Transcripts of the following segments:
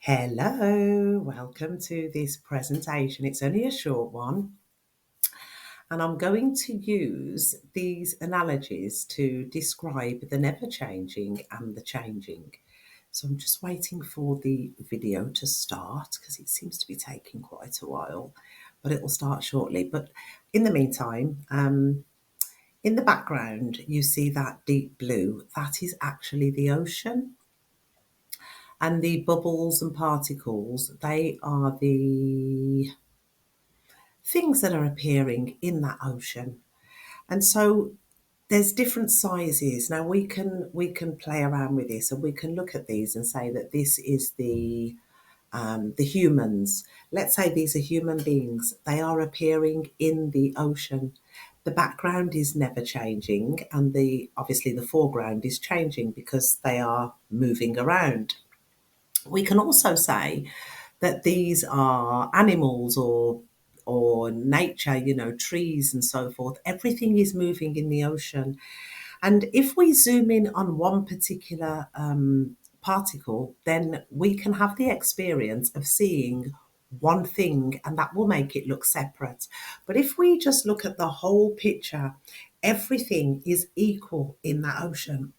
Hello, welcome to this presentation. It's only a short one, and I'm going to use these analogies to describe the never changing and the changing. So I'm just waiting for the video to start because it seems to be taking quite a while, but it will start shortly. But in the meantime, in the background, you see that deep blue. That is actually the ocean. And the bubbles and particles, they are the things that are appearing in that ocean. And so there's different sizes. Now we can play around with this, and we can look at these and say that this is the humans. Let's say these are human beings. They are appearing in the ocean. The background is never changing, and the obviously the foreground is changing because they are moving around. We can also say that these are animals or nature, trees and so forth. Everything is moving in the ocean. And if we zoom in on one particular particle, then we can have the experience of seeing one thing, and that will make it look separate. But if we just look at the whole picture, everything is equal in that ocean.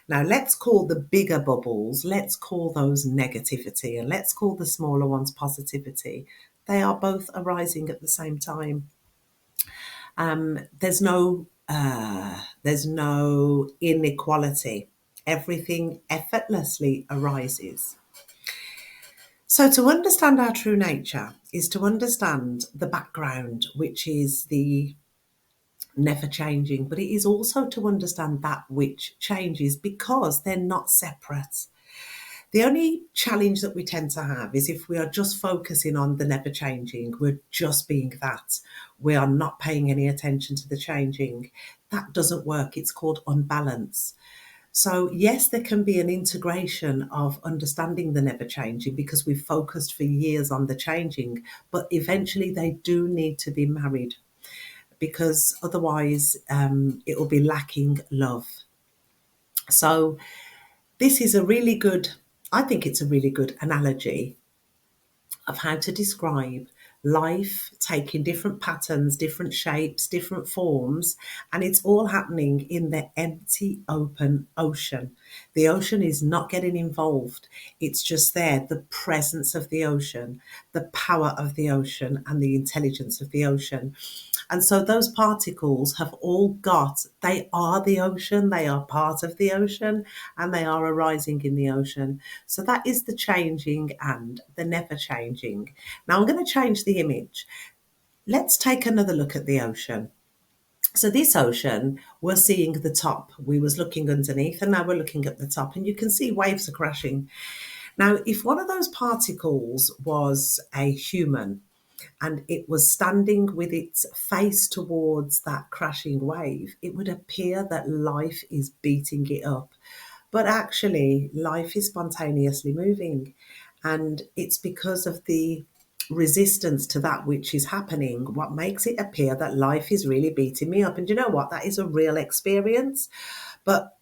Now, let's call the bigger bubbles, let's call those negativity, and let's call the smaller ones positivity. They are both arising at the same time. There's no inequality. Everything effortlessly arises. So to understand our true nature is to understand the background, which is the never changing, but it is also to understand that which changes because they're not separate. The only challenge that we tend to have is if we are just focusing on the never changing, we're just being that. We are not paying any attention to the changing. That doesn't work. It's called unbalance. So, yes, there can be an integration of understanding the never changing because we've focused for years on the changing, but eventually they do need to be married because otherwise it will be lacking love. So, this is a really good, I think it's a really good analogy of how to describe life taking different patterns, different shapes, different forms, and it's all happening in the empty, open ocean. The ocean is not getting involved, it's just there, the presence of the ocean, the power of the ocean, and the intelligence of the ocean. And so those particles have all got, they are the ocean, they are part of the ocean, and they are arising in the ocean. So that is the changing and the never changing. Now I'm going to change the image. Let's take another look at the ocean. So this ocean, we're seeing the top. We was looking underneath and now we're looking at the top, and you can see waves are crashing. Now, if one of those particles was a human, and it was standing with its face towards that crashing wave, it would appear that life is beating it up. But actually, life is spontaneously moving. And it's because of the resistance to that which is happening, what makes it appear that life is really beating me up. And you know what? That is a real experience. But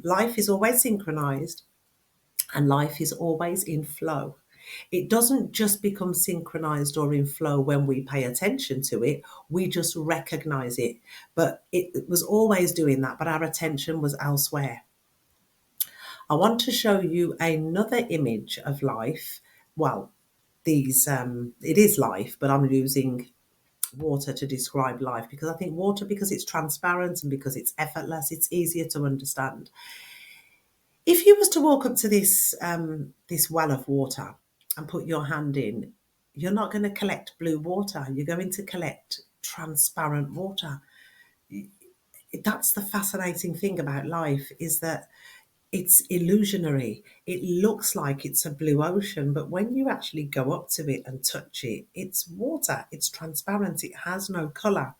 life is always synchronized and life is always in flow. It doesn't just become synchronized or in flow when we pay attention to it, we just recognize it. But it was always doing that, but our attention was elsewhere. I want to show you another image of life. Well, it is life, but I'm using water to describe life because I think water, because it's transparent and because it's effortless, it's easier to understand. If you was to walk up to this well of water and put your hand in, you're not going to collect blue water. You're going to collect transparent water. That's the fascinating thing about life, is that it's illusionary. It looks like it's a blue ocean, but when you actually go up to it and touch it, it's water. It's transparent. It has no colour.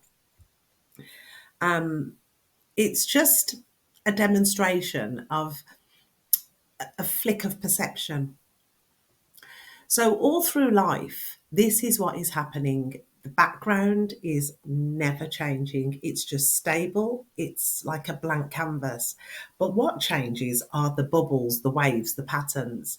It's just a demonstration of a flick of perception. So, all through life, this is what is happening. The background is never changing, it's just stable, it's like a blank canvas. But what changes are the bubbles, the waves, the patterns.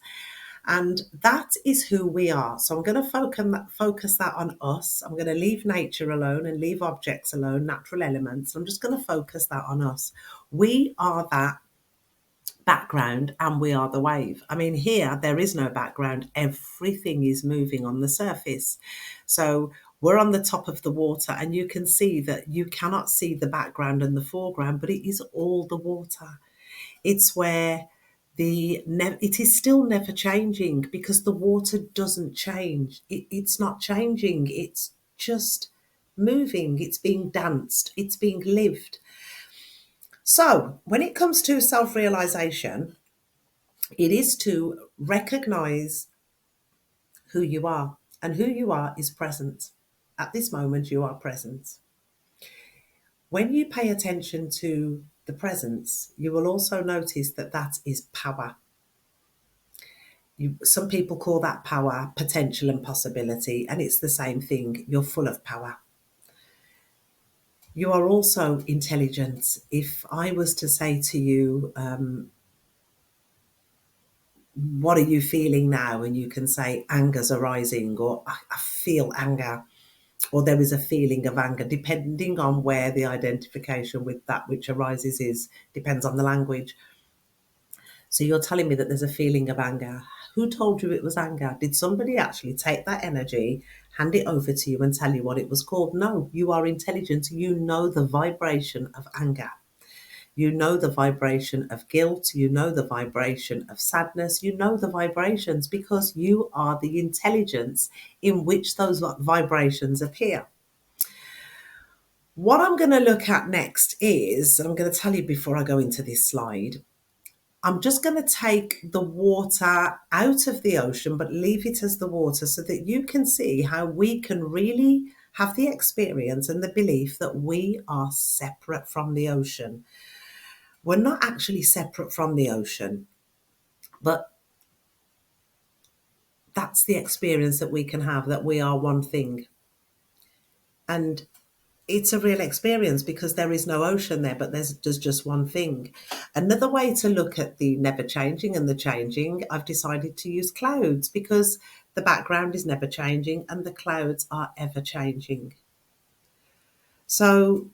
And that is who we are. So I'm going to focus that on us. I'm going to leave nature alone and leave objects alone, natural elements. I'm just going to focus that on us. We are that background and we are the wave. I mean, here there is no background. Everything is moving on the surface. So we're on the top of the water and you can see that you cannot see the background and the foreground, but it is all the water. It's where it is still never changing because the water doesn't change. It's not changing. It's just moving. It's being danced. It's being lived. So when it comes to self-realization, it is to recognize who you are, and who you are is present. At this moment, you are present. When you pay attention to the presence, you will also notice that that is power. Some people call that power potential and possibility, and it's the same thing. You're full of power. You are also intelligent. If I was to say to you, what are you feeling now? And you can say anger's arising, or I feel anger, or there is a feeling of anger, depending on where the identification with that which arises is, depends on the language. So you're telling me that there's a feeling of anger. Who told you it was anger? Did somebody actually take that energy, hand it over to you and tell you what it was called? No, you are intelligent. You know the vibration of anger. You know the vibration of guilt. You know the vibration of sadness. You know the vibrations because you are the intelligence in which those vibrations appear. What I'm going to look at next is, and I'm going to tell you before I go into this slide, I'm just going to take the water out of the ocean, but leave it as the water so that you can see how we can really have the experience and the belief that we are separate from the ocean. We're not actually separate from the ocean, but that's the experience that we can have, that we are one thing. And it's a real experience because there is no ocean there, but there's just one thing. Another way to look at the never changing and the changing, I've decided to use clouds because the background is never changing and the clouds are ever changing. So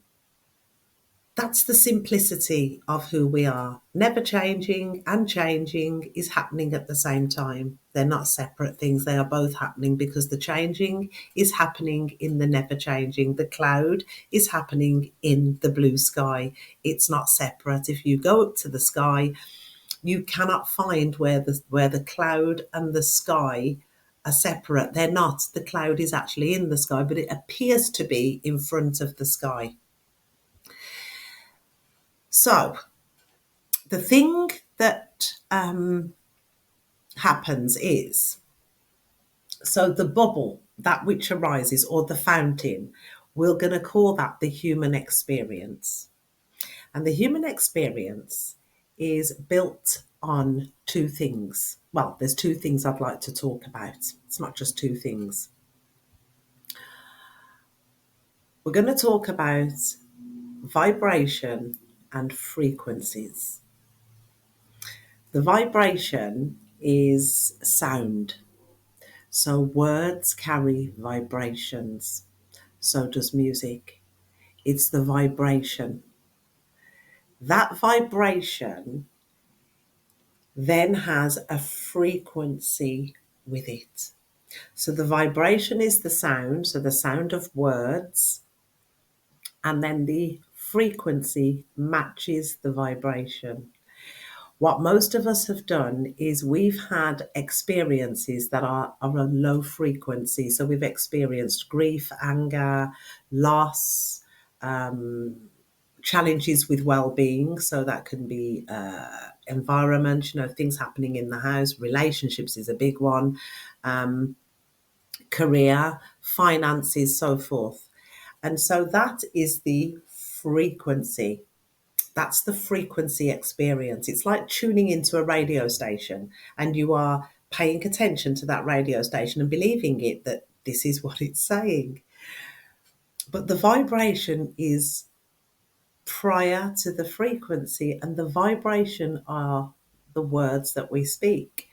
that's the simplicity of who we are. Never changing and changing is happening at the same time. They're not separate things. They are both happening because the changing is happening in the never changing. The cloud is happening in the blue sky. It's not separate. If you go up to the sky, you cannot find where the cloud and the sky are separate. They're not. The cloud is actually in the sky, but it appears to be in front of the sky. So the thing that happens is, so the bubble, that which arises, or the fountain, we're going to call that the human experience. And the human experience is built on two things. Well, there's two things I'd like to talk about. It's not just two things. We're going to talk about vibration and frequencies. The vibration is sound. So words carry vibrations. So does music. It's the vibration. That vibration then has a frequency with it. So the vibration is the sound, so the sound of words, and then the frequency matches the vibration. What most of us have done is we've had experiences that are a low frequency. So we've experienced grief, anger, loss, challenges with well-being. So that can be environment, things happening in the house. Relationships is a big one. Career, finances, so forth. And so that is the frequency. That's the frequency experience. It's like tuning into a radio station and you are paying attention to that radio station and believing it that this is what it's saying. But the vibration is prior to the frequency, and the vibration are the words that we speak.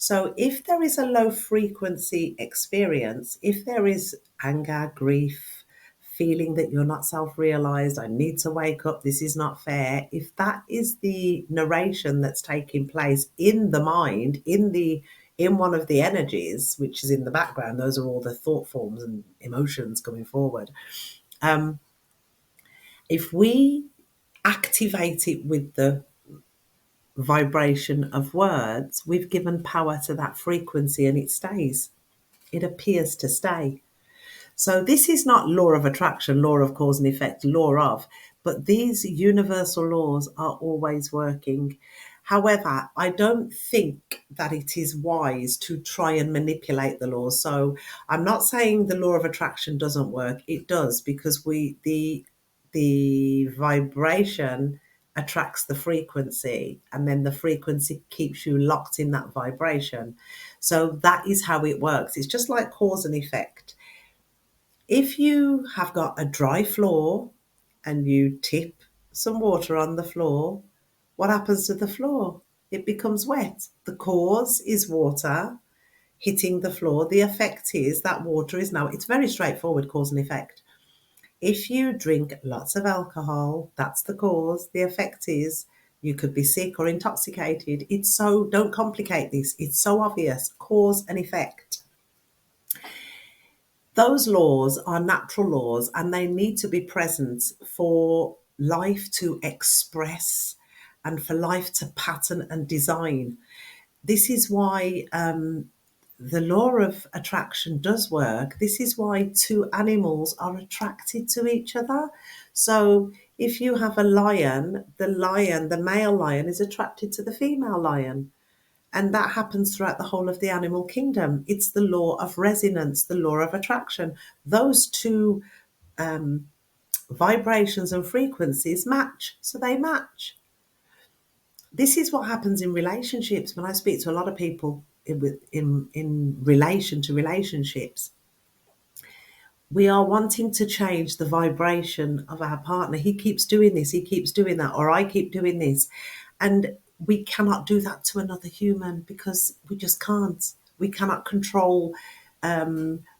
So if there is a low frequency experience, if there is anger, grief, feeling that you're not self-realized, I need to wake up, this is not fair, if that is the narration that's taking place in the mind, in one of the energies, which is in the background, those are all the thought forms and emotions coming forward. If we activate it with the vibration of words, we've given power to that frequency and it stays. It appears to stay. So this is not law of attraction, law of cause and effect, law of, but these universal laws are always working. However, I don't think that it is wise to try and manipulate the laws. So I'm not saying the law of attraction doesn't work. It does, because the vibration attracts the frequency, and then the frequency keeps you locked in that vibration. So that is how it works. It's just like cause and effect. If you have got a dry floor and you tip some water on the floor, what happens to the floor? It becomes wet. The cause is water hitting the floor. The effect is that water is now, it's very straightforward, cause and effect. If you drink lots of alcohol, that's the cause. The effect is you could be sick or intoxicated. It's so, don't complicate this. It's so obvious, cause and effect. Those laws are natural laws and they need to be present for life to express and for life to pattern and design. This is why the law of attraction does work. This is why two animals are attracted to each other. So if you have a lion, the male lion is attracted to the female lion. And that happens throughout the whole of the animal kingdom. It's the law of resonance, the law of attraction. Those two vibrations and frequencies match, so they match. This is what happens in relationships. When I speak to a lot of people in relation to relationships, we are wanting to change the vibration of our partner. He keeps doing this, he keeps doing that, or I keep doing this. And we cannot do that to another human because we just can't. We cannot control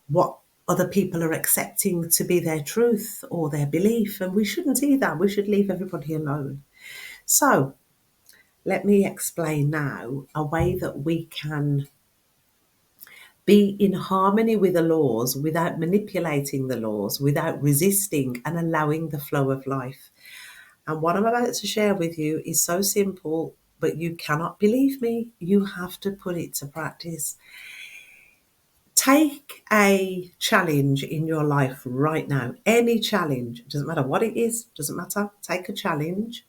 what other people are accepting to be their truth or their belief. And we shouldn't either. We should leave everybody alone. So let me explain now a way that we can be in harmony with the laws without manipulating the laws, without resisting and allowing the flow of life. And what I'm about to share with you is so simple, but you cannot believe me. You have to put it to practice. Take a challenge in your life right now. Any challenge, doesn't matter what it is, doesn't matter. Take a challenge.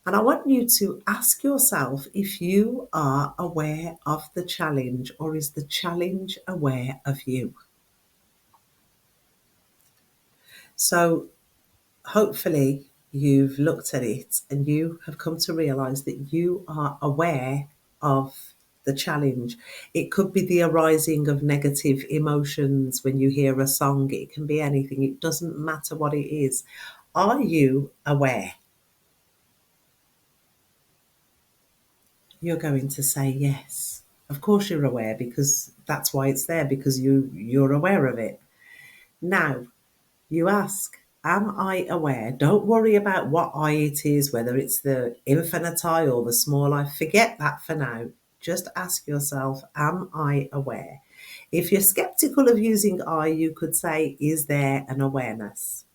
And I want you to ask yourself if you are aware of the challenge, or is the challenge aware of you? So hopefully you've looked at it and you have come to realize that you are aware of the challenge. It could be the arising of negative emotions when you hear a song. It can be anything. It doesn't matter what it is. Are you aware? You're going to say yes. Of course you're aware, because that's why it's there, because you're aware of it. Now, you ask, am I aware? Don't worry about what I it is, whether it's the infinite I or the small I. Forget that for now. Just ask yourself, am I aware? If you're skeptical of using I, you could say, is there an awareness?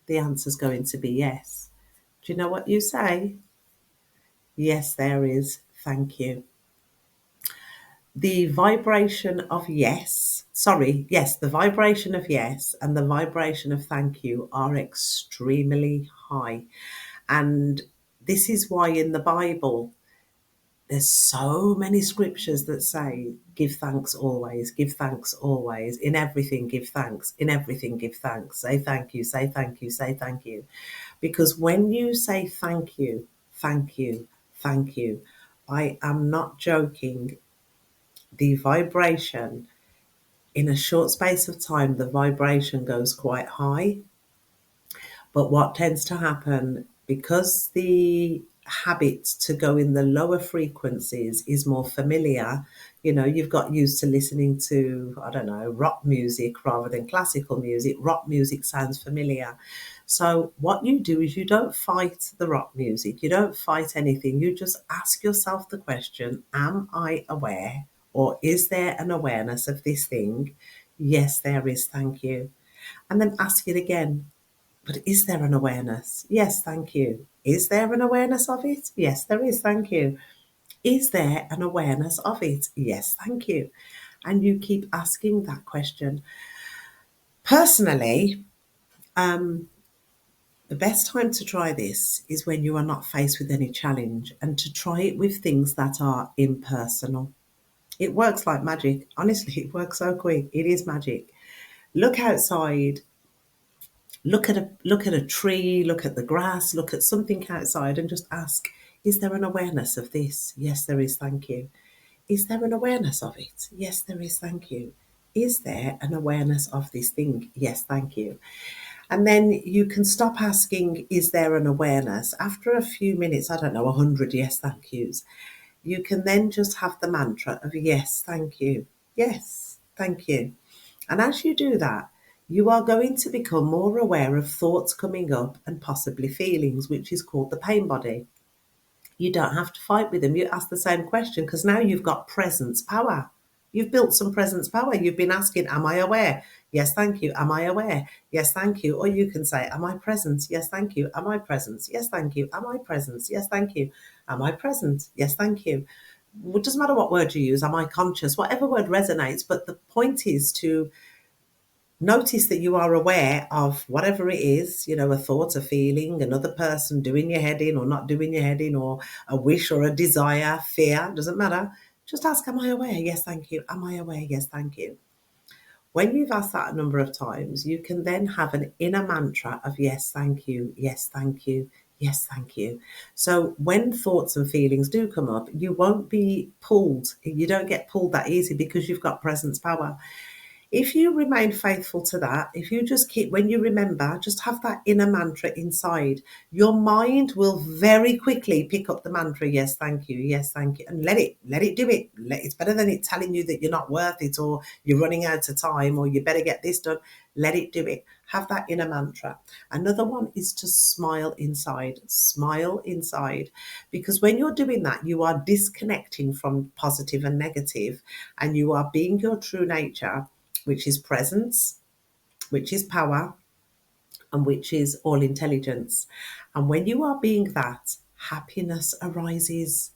The answer's going to be yes. Do you know what you say? Yes, there is. Thank you. The vibration of the vibration of yes and the vibration of thank you are extremely high. And this is why in the Bible, there's so many scriptures that say, give thanks always, give thanks always, in everything, give thanks, in everything, give thanks, say thank you, say thank you, say thank you. Because when you say thank you, thank you, thank you, I am not joking, the vibration, in a short space of time, the vibration goes quite high. But what tends to happen, because the habit to go in the lower frequencies is more familiar. You know, you've got used to listening to, I don't know, rock music rather than classical music. Rock music sounds familiar. So what you do is you don't fight the rock music. You don't fight anything. You just ask yourself the question, am I aware, or is there an awareness of this thing? Yes, there is. Thank you. And then ask it again. But is there an awareness? Yes, thank you. Is there an awareness of it? Yes, there is. Thank you. Is there an awareness of it? Yes, thank you. And you keep asking that question. Personally, um, the best time to try this is when you are not faced with any challenge, and to try it with things that are impersonal. It works like magic. Honestly, it works so quick. It is magic. Look outside, look at a tree, look at the grass, look at something outside and just ask, is there an awareness of this? Yes, there is, thank you. Is there an awareness of it? Yes, there is, thank you. Is there an awareness of this thing? Yes, thank you. And then you can stop asking, is there an awareness? After a few minutes, I don't know, 100 yes, thank yous, you can then just have the mantra of yes, thank you. Yes, thank you. And as you do that, you are going to become more aware of thoughts coming up and possibly feelings, which is called the pain body. You don't have to fight with them. You ask the same question because now you've got presence power. You've built some presence power. You've been asking, am I aware? Yes, thank you. Am I aware? Yes, thank you. Or you can say, am I present? Yes, thank you. Am I present? Yes, thank you. Am I present? Yes, thank you. Am I present? Yes, thank you. It doesn't matter what word you use. Am I conscious? Whatever word resonates. But the point is to notice that you are aware of whatever it is, you know, a thought, a feeling, another person doing your head in or not doing your head in, or a wish or a desire, fear, doesn't matter. Just ask, am I aware? Yes, thank you. Am I aware? Yes, thank you. When you've asked that a number of times, you can then have an inner mantra of yes, thank you, yes, thank you, yes, thank you. So when thoughts and feelings do come up, you won't be pulled. You don't get pulled that easy because you've got presence power. If you remain faithful to that, if you just keep, when you remember, just have that inner mantra inside, your mind will very quickly pick up the mantra, yes, thank you, and let it do it. It's better than it telling you that you're not worth it, or you're running out of time, or you better get this done. Let it do it. Have that inner mantra. Another one is to smile inside. Smile inside. Because when you're doing that, you are disconnecting from positive and negative, and you are being your true nature, which is presence, which is power, and which is all intelligence. And when you are being that, happiness arises.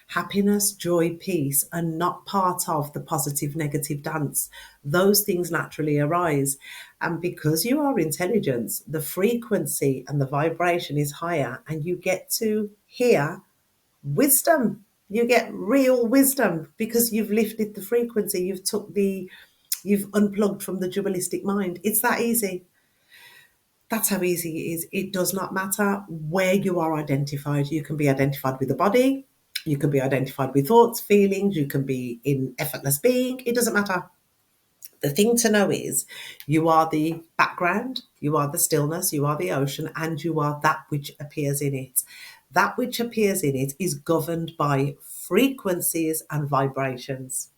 Happiness, joy, peace are not part of the positive negative dance. Those things naturally arise. And because you are intelligence, the frequency and the vibration is higher, and you get to hear wisdom. You get real wisdom because you've lifted the frequency, you've unplugged from the dualistic mind. It's that easy. That's how easy it is. It does not matter where you are identified. You can be identified with the body, you can be identified with thoughts, feelings, you can be in effortless being. It doesn't matter. The thing to know is you are the background, you are the stillness, you are the ocean, and you are that which appears in it. That which appears in it is governed by frequencies and vibrations.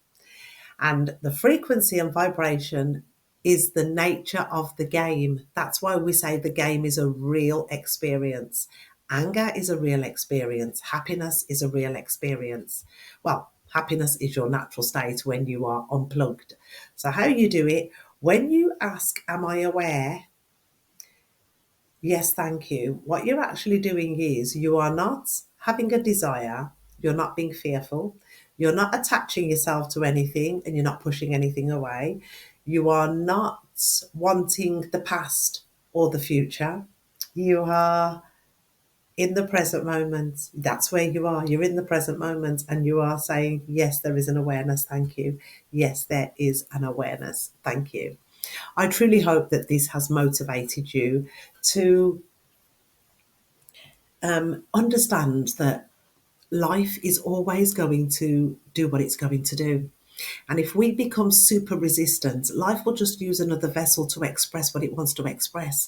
And the frequency and vibration is the nature of the game. That's why we say the game is a real experience. Anger is a real experience. Happiness is a real experience. Well, happiness is your natural state when you are unplugged. So, how you do it, when you ask, am I aware? Yes, thank you. What you're actually doing is you are not having a desire, you're not being fearful, you're not attaching yourself to anything, and you're not pushing anything away. You are not wanting the past or the future. You are in the present moment. That's where you are. You're in the present moment, and you are saying, yes, there is an awareness. Thank you. Yes, there is an awareness. Thank you. I truly hope that this has motivated you to understand that life is always going to do what it's going to do. And if we become super resistant, life will just use another vessel to express what it wants to express.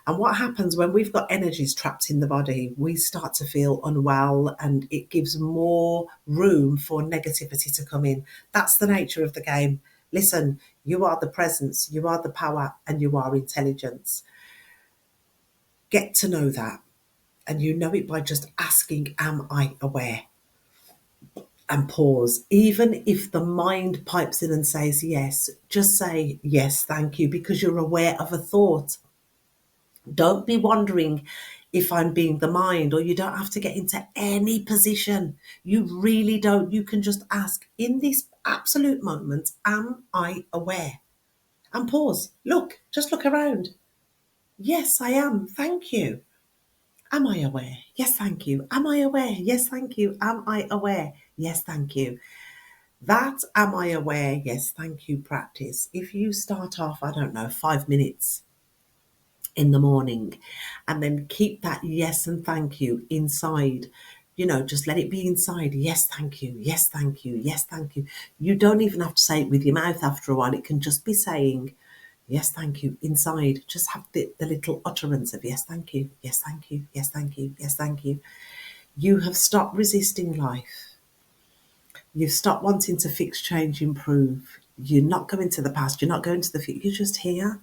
And what happens when we've got energies trapped in the body, we start to feel unwell, and it gives more room for negativity to come in. That's the nature of the game. Listen, you are the presence, you are the power, and you are intelligence. Get to know that. And you know it by just asking, am I aware? And pause. Even if the mind pipes in and says yes, just say yes, thank you, because you're aware of a thought. Don't be wondering if I'm being the mind, or you don't have to get into any position. You really don't. You can just ask, in this absolute moment, am I aware? And pause. Look, just look around. Yes, I am. Thank you. Am I aware? Yes, thank you. Am I aware? Yes, thank you. Am I aware? Yes, thank you. That am I aware? Yes, thank you practice. If you start off, I don't know, 5 minutes in the morning, and then keep that yes and thank you inside, just let it be inside. Yes, thank you. Yes, thank you. Yes, thank you. You don't even have to say it with your mouth after a while. It can just be saying, yes, thank you inside. Just have the little utterance of yes, thank you. Yes, thank you. Yes, thank you. Yes, thank you. You have stopped resisting life. You've stopped wanting to fix, change, improve. You're not going to the past. You're not going to the future. You're just here.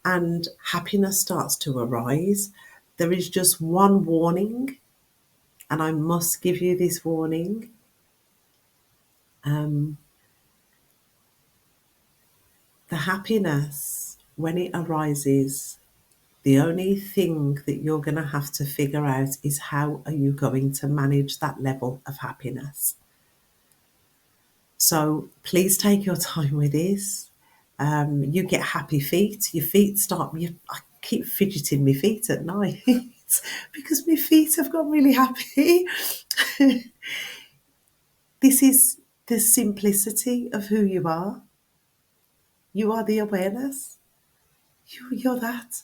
And happiness starts to arise. There is just one warning, and I must give you this warning. The happiness, when it arises, the only thing that you're going to have to figure out is how are you going to manage that level of happiness. So please take your time with this. You get happy feet. Your feet start. I keep fidgeting my feet at night because my feet have got really happy. This is the simplicity of who you are. You are the awareness. You're that.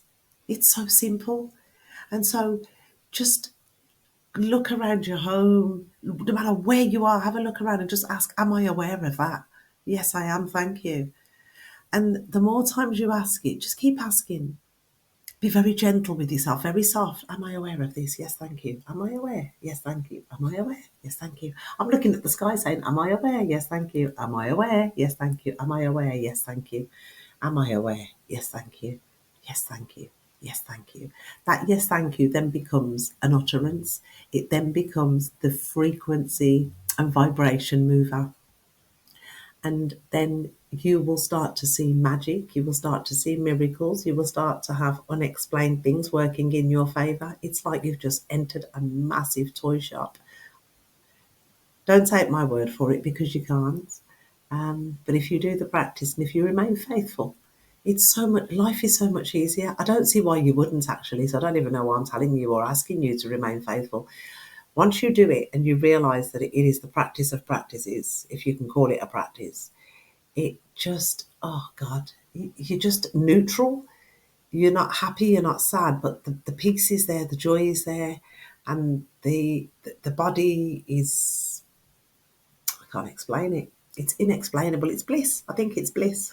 It's so simple. And so just look around your home, no matter where you are, have a look around and just ask, am I aware of that? Yes, I am. Thank you. And the more times you ask it, just keep asking. Be very gentle with yourself, very soft. Am I aware of this? Yes, thank you. Am I aware? Yes, thank you. Am I aware? Yes, thank you. I'm looking at the sky saying, am I aware? Yes, thank you. Am I aware? Yes, thank you. Am I aware? Yes, thank you. Am I aware? Yes, thank you. Yes, thank you. Yes, thank you. That yes, thank you then becomes an utterance. It then becomes the frequency and vibration mover. And then you will start to see magic, you will start to see miracles, you will start to have unexplained things working in your favor. It's like you've just entered a massive toy shop. Don't take my word for it, because you can't. But if you do the practice and if you remain faithful, life is so much easier. I don't see why you wouldn't, actually. So I don't even know why I'm telling you or asking you to remain faithful. Once you do it and you realize that it is the practice of practices, if you can call it a practice, it just, oh God, you're just neutral. You're not happy, you're not sad, but the peace is there, the joy is there, and the body is, I can't explain it. It's inexplainable. It's bliss. I think it's bliss.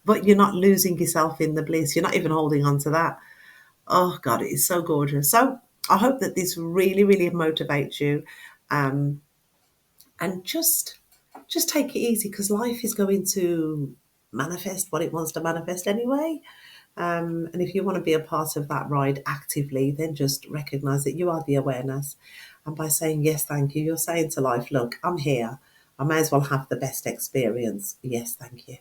But you're not losing yourself in the bliss. You're not even holding on to that. Oh God, it is so gorgeous. So I hope that this really, really motivates you. Um, and just take it easy, because life is going to manifest what it wants to manifest anyway. And if you want to be a part of that ride actively, then just recognize that you are the awareness. And by saying yes, thank you, you're saying to life, look, I'm here. I may as well have the best experience. Yes, thank you.